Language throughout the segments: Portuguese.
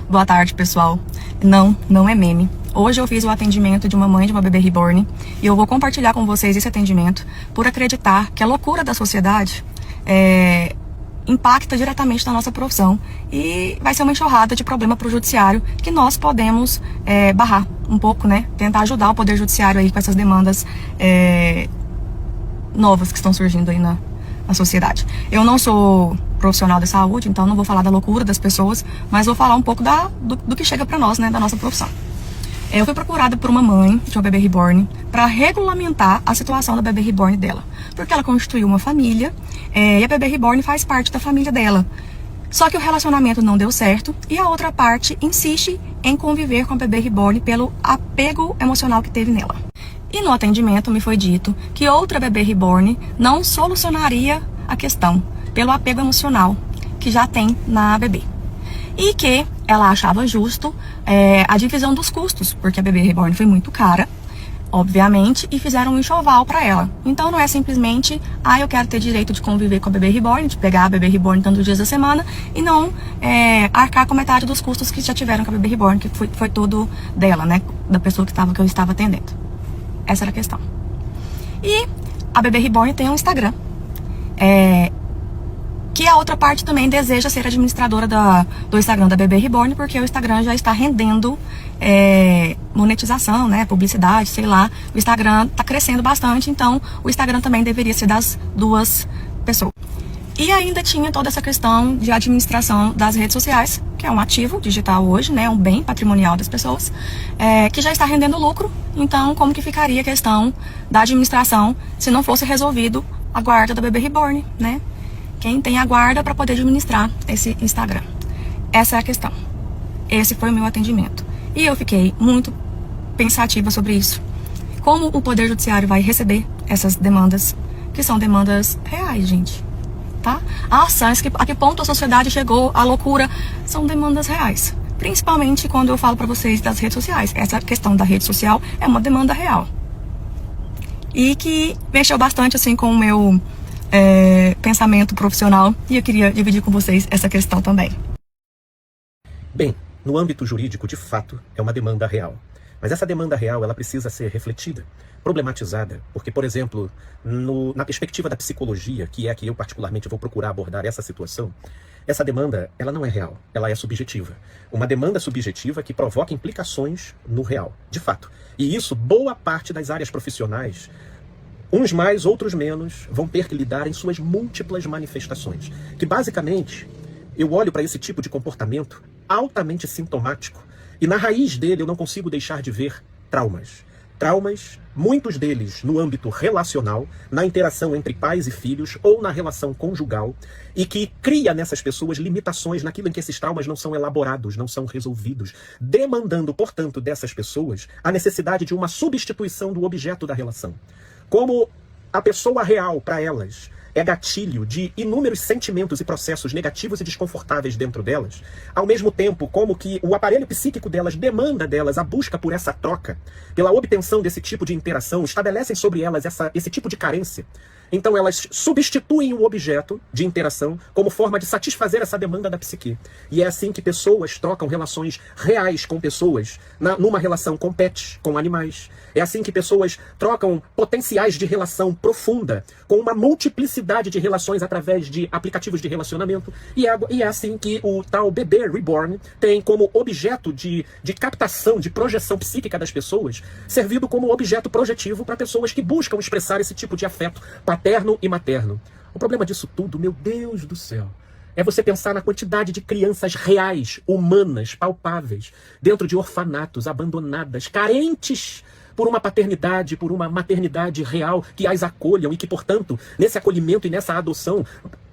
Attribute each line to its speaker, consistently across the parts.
Speaker 1: Boa tarde, pessoal. Não é meme. Hoje eu fiz o atendimento de uma mãe de uma bebê reborn e eu vou compartilhar com vocês esse atendimento por acreditar que a loucura da sociedade impacta diretamente na nossa profissão e vai ser uma enxurrada de problema para o judiciário que nós podemos barrar um pouco, né? Tentar ajudar o Poder Judiciário aí com essas demandas novas que estão surgindo aí na sociedade. Eu não sou profissional da saúde, então não vou falar da loucura das pessoas, mas vou falar um pouco do que chega para nós, né, da nossa profissão. Eu fui procurada por uma mãe de uma bebê reborn para regulamentar a situação da bebê reborn dela, porque ela constituiu uma família e a bebê reborn faz parte da família dela. Só que o relacionamento não deu certo e a outra parte insiste em conviver com a bebê reborn pelo apego emocional que teve nela. E no atendimento me foi dito que outra bebê reborn não solucionaria a questão pelo apego emocional que já tem na bebê. E que ela achava justo a divisão dos custos, porque a bebê reborn foi muito cara, obviamente, e fizeram um enxoval para ela. Então não é simplesmente, eu quero ter direito de conviver com a bebê reborn, de pegar a bebê reborn tantos dias da semana e não arcar com metade dos custos que já tiveram com a bebê reborn, que foi tudo dela, né, da pessoa que eu estava atendendo. Essa era a questão. E a bebê reborn tem um Instagram, que a outra parte também deseja ser administradora do Instagram da bebê reborn, porque o Instagram já está rendendo monetização, né, publicidade, sei lá. O Instagram está crescendo bastante, então o Instagram também deveria ser das duas pessoas. E ainda tinha toda essa questão de administração das redes sociais, que é um ativo digital hoje, né, um bem patrimonial das pessoas, que já está rendendo lucro. Então, como que ficaria a questão da administração se não fosse resolvido a guarda da bebê reborn, né? Quem tem a guarda para poder administrar esse Instagram? Essa é a questão. Esse foi o meu atendimento. E eu fiquei muito pensativa sobre isso. Como o Poder Judiciário vai receber essas demandas, que são demandas reais, gente. Tá? A que ponto a sociedade chegou, a loucura, são demandas reais. Principalmente quando eu falo para vocês das redes sociais. Essa questão da rede social é uma demanda real. E que mexeu bastante assim com o meu pensamento profissional. E eu queria dividir com vocês essa questão também.
Speaker 2: Bem, no âmbito jurídico, de fato, é uma demanda real. Mas essa demanda real, ela precisa ser refletida, problematizada, porque, por exemplo, na perspectiva da psicologia, que é a que eu particularmente vou procurar abordar essa situação, essa demanda, ela não é real, ela é subjetiva. Uma demanda subjetiva que provoca implicações no real, de fato. E isso, boa parte das áreas profissionais, uns mais, outros menos, vão ter que lidar em suas múltiplas manifestações. Que, basicamente, eu olho para esse tipo de comportamento altamente sintomático e na raiz dele eu não consigo deixar de ver traumas. Traumas, muitos deles no âmbito relacional, na interação entre pais e filhos ou na relação conjugal, e que cria nessas pessoas limitações naquilo em que esses traumas não são elaborados, não são resolvidos, demandando, portanto, dessas pessoas a necessidade de uma substituição do objeto da relação. Como a pessoa real para elas é gatilho de inúmeros sentimentos e processos negativos e desconfortáveis dentro delas, ao mesmo tempo como que o aparelho psíquico delas demanda delas a busca por essa troca, pela obtenção desse tipo de interação, estabelecem sobre elas esse tipo de carência. Então elas substituem o objeto de interação como forma de satisfazer essa demanda da psique. E é assim que pessoas trocam relações reais com pessoas, numa relação com pets, com animais. É assim que pessoas trocam potenciais de relação profunda, com uma multiplicidade de relações através de aplicativos de relacionamento. E é assim que o tal bebê reborn tem como objeto de captação, de projeção psíquica das pessoas, servido como objeto projetivo para pessoas que buscam expressar esse tipo de afeto paterno e materno. O problema disso tudo, meu Deus do céu, é você pensar na quantidade de crianças reais, humanas, palpáveis, dentro de orfanatos, abandonadas, carentes por uma paternidade, por uma maternidade real que as acolham e que, portanto, nesse acolhimento e nessa adoção,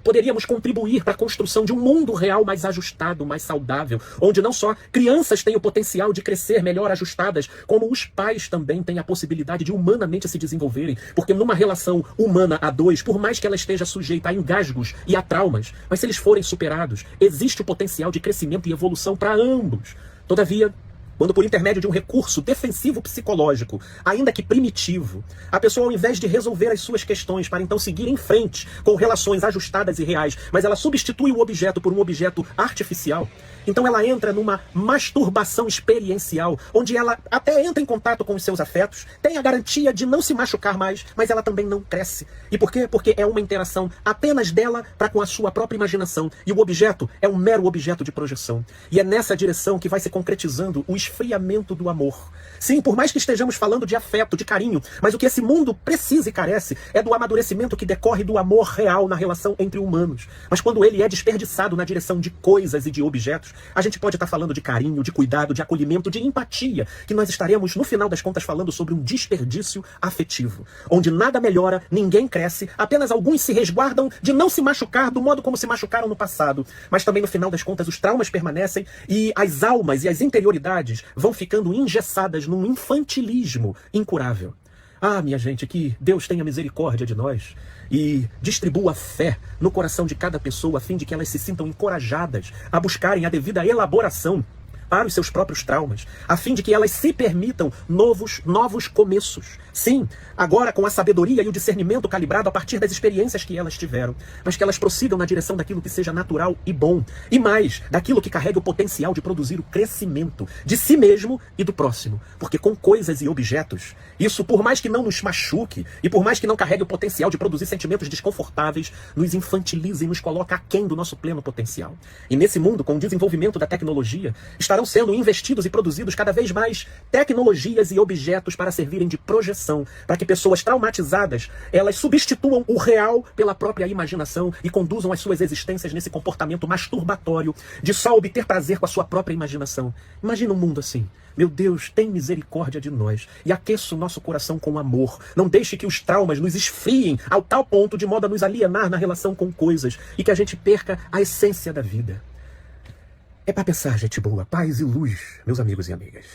Speaker 2: poderíamos contribuir para a construção de um mundo real mais ajustado, mais saudável, onde não só crianças têm o potencial de crescer melhor ajustadas, como os pais também têm a possibilidade de humanamente se desenvolverem, porque numa relação humana a dois, por mais que ela esteja sujeita a engasgos e a traumas, mas se eles forem superados, existe o potencial de crescimento e evolução para ambos. Todavia, Quando por intermédio de um recurso defensivo psicológico, ainda que primitivo, a pessoa ao invés de resolver as suas questões para então seguir em frente com relações ajustadas e reais, mas ela substitui o objeto por um objeto artificial, então ela entra numa masturbação experiencial, onde ela até entra em contato com os seus afetos, tem a garantia de não se machucar mais, mas ela também não cresce. E por quê? Porque é uma interação apenas dela para com a sua própria imaginação, e o objeto é um mero objeto de projeção. E é nessa direção que vai se concretizando o esfriamento do amor. Sim, por mais que estejamos falando de afeto, de carinho, mas o que esse mundo precisa e carece é do amadurecimento que decorre do amor real na relação entre humanos. Mas quando ele é desperdiçado na direção de coisas e de objetos, a gente pode estar falando de carinho, de cuidado, de acolhimento, de empatia, que nós estaremos, no final das contas, falando sobre um desperdício afetivo, onde nada melhora, ninguém cresce, apenas alguns se resguardam de não se machucar do modo como se machucaram no passado. Mas também, no final das contas, os traumas permanecem e as almas e as interioridades vão ficando engessadas num infantilismo incurável. Ah, minha gente, que Deus tenha misericórdia de nós e distribua fé no coração de cada pessoa a fim de que elas se sintam encorajadas a buscarem a devida elaboração para os seus próprios traumas, a fim de que elas se permitam novos começos. Sim, agora com a sabedoria e o discernimento calibrado a partir das experiências que elas tiveram, mas que elas prossigam na direção daquilo que seja natural e bom, e mais, daquilo que carregue o potencial de produzir o crescimento de si mesmo e do próximo. Porque com coisas e objetos, isso por mais que não nos machuque, e por mais que não carregue o potencial de produzir sentimentos desconfortáveis, nos infantiliza e nos coloca aquém do nosso pleno potencial. E nesse mundo, com o desenvolvimento da tecnologia, estarão sendo investidos e produzidos cada vez mais tecnologias e objetos para servirem de projeção, para que pessoas traumatizadas, elas substituam o real pela própria imaginação e conduzam as suas existências nesse comportamento masturbatório de só obter prazer com a sua própria imaginação. Imagina um mundo assim. Meu Deus, tem misericórdia de nós e aqueça o nosso coração com amor. Não deixe que os traumas nos esfriem ao tal ponto de modo a nos alienar na relação com coisas e que a gente perca a essência da vida. É para pensar, gente boa, paz e luz, meus amigos e amigas.